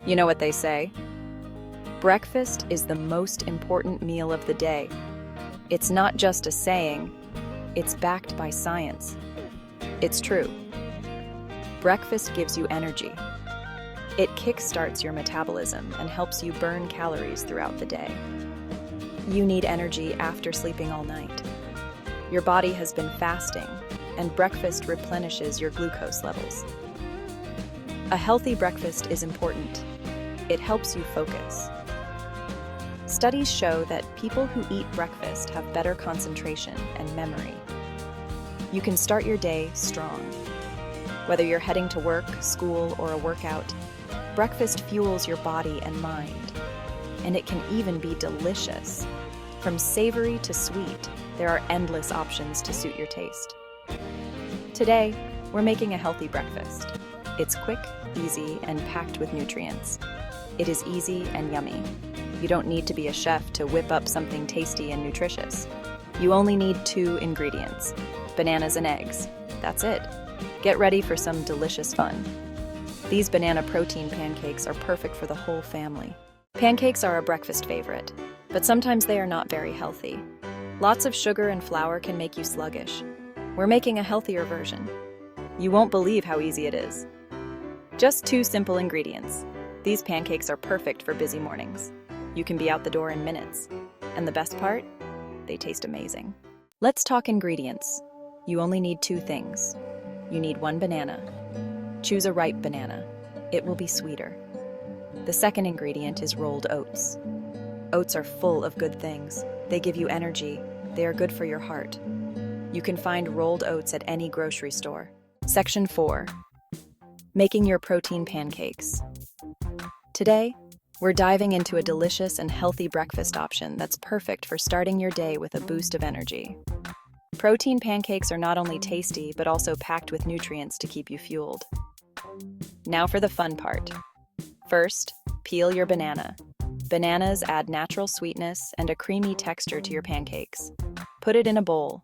You know what they say? Breakfast is the most important meal of the day. It's not just a saying, it's backed by science. It's true. Breakfast gives you energy. It kickstarts your metabolism and helps you burn calories throughout the day. You need energy after sleeping all night. Your body has been fasting, and breakfast replenishes your glucose levels. A healthy breakfast is important. It helps you focus. Studies show that people who eat breakfast have better concentration and memory. You can start your day strong. Whether you're heading to work, school, or a workout, breakfast fuels your body and mind. And it can even be delicious. From savory to sweet, there are endless options to suit your taste. Today, we're making a healthy breakfast. It's quick, easy, and packed with nutrients. It is easy and yummy. You don't need to be a chef to whip up something tasty and nutritious. You only need 2 ingredients: bananas and eggs. That's it. Get ready for some delicious fun. These banana protein pancakes are perfect for the whole family. Pancakes are a breakfast favorite, but sometimes they are not very healthy. Lots of sugar and flour can make you sluggish. We're making a healthier version. You won't believe how easy it is. Just 2 simple ingredients. These pancakes are perfect for busy mornings. You can be out the door in minutes. And the best part? They taste amazing. Let's talk ingredients. You only need 2 things. You need 1 banana. Choose a ripe banana. It will be sweeter. The second ingredient is rolled oats. Oats are full of good things. They give you energy. They are good for your heart. You can find rolled oats at any grocery store. Section 4. Making your protein pancakes. Today, we're diving into a delicious and healthy breakfast option that's perfect for starting your day with a boost of energy. Protein pancakes are not only tasty, but also packed with nutrients to keep you fueled. Now for the fun part. First, peel your banana. Bananas add natural sweetness and a creamy texture to your pancakes. Put it in a bowl.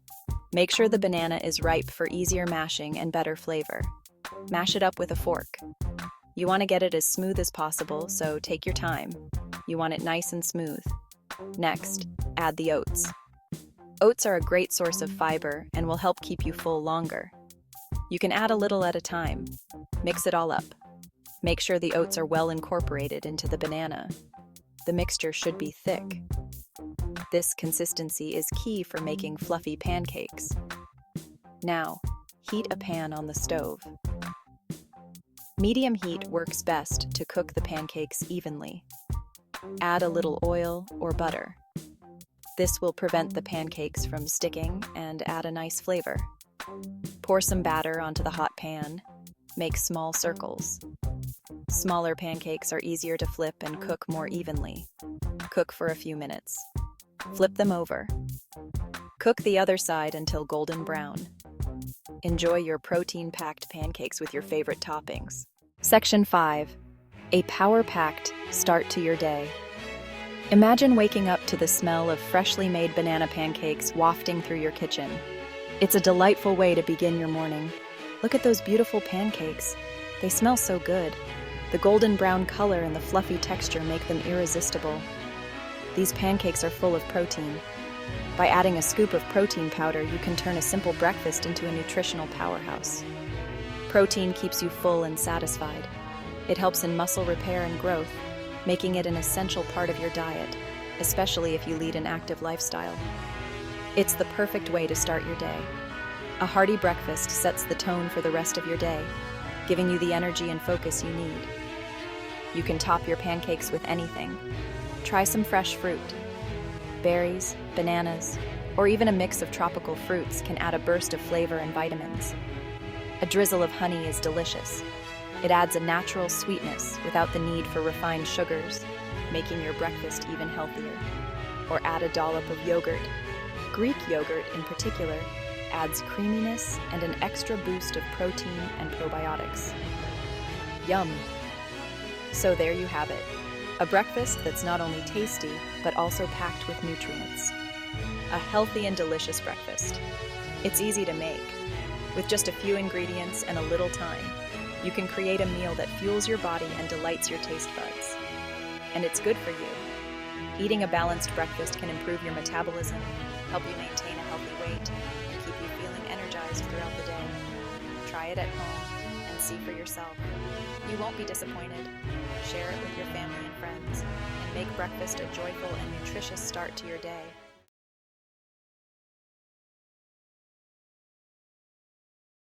Make sure the banana is ripe for easier mashing and better flavor. Mash it up with a fork. You want to get it as smooth as possible, so take your time. You want it nice and smooth. Next, add the oats. Oats are a great source of fiber and will help keep you full longer. You can add a little at a time. Mix it all up. Make sure the oats are well incorporated into the banana. The mixture should be thick. This consistency is key for making fluffy pancakes. Now, heat a pan on the stove. Medium heat works best to cook the pancakes evenly. Add a little oil or butter. This will prevent the pancakes from sticking and add a nice flavor. Pour some batter onto the hot pan. Make small circles. Smaller pancakes are easier to flip and cook more evenly. Cook for a few minutes. Flip them over. Cook the other side until golden brown. Enjoy your protein-packed pancakes with your favorite toppings. Section 5. A power-packed start to your day. Imagine waking up to the smell of freshly made banana pancakes wafting through your kitchen. It's a delightful way to begin your morning. Look at those beautiful pancakes. They smell so good. The golden brown color and the fluffy texture make them irresistible. These pancakes are full of protein. By adding a scoop of protein powder, you can turn a simple breakfast into a nutritional powerhouse. Protein keeps you full and satisfied. It helps in muscle repair and growth, making it an essential part of your diet, especially if you lead an active lifestyle. It's the perfect way to start your day. A hearty breakfast sets the tone for the rest of your day, giving you the energy and focus you need. You can top your pancakes with anything. Try some fresh fruit. Berries, bananas, or even a mix of tropical fruits can add a burst of flavor and vitamins. A drizzle of honey is delicious. It adds a natural sweetness without the need for refined sugars, making your breakfast even healthier. Or add a dollop of yogurt. Greek yogurt, in particular, adds creaminess and an extra boost of protein and probiotics. Yum! So there you have it. A breakfast that's not only tasty, but also packed with nutrients. A healthy and delicious breakfast. It's easy to make. With just a few ingredients and a little time, You can create a meal that fuels your body and delights your taste buds. And it's good for you. Eating a balanced breakfast can improve your metabolism, help you maintain a healthy weight, and keep you feeling energized throughout the day. Try it at home and see for yourself. You won't be disappointed. Share it with your family and friends, and make breakfast a joyful and nutritious start to your day.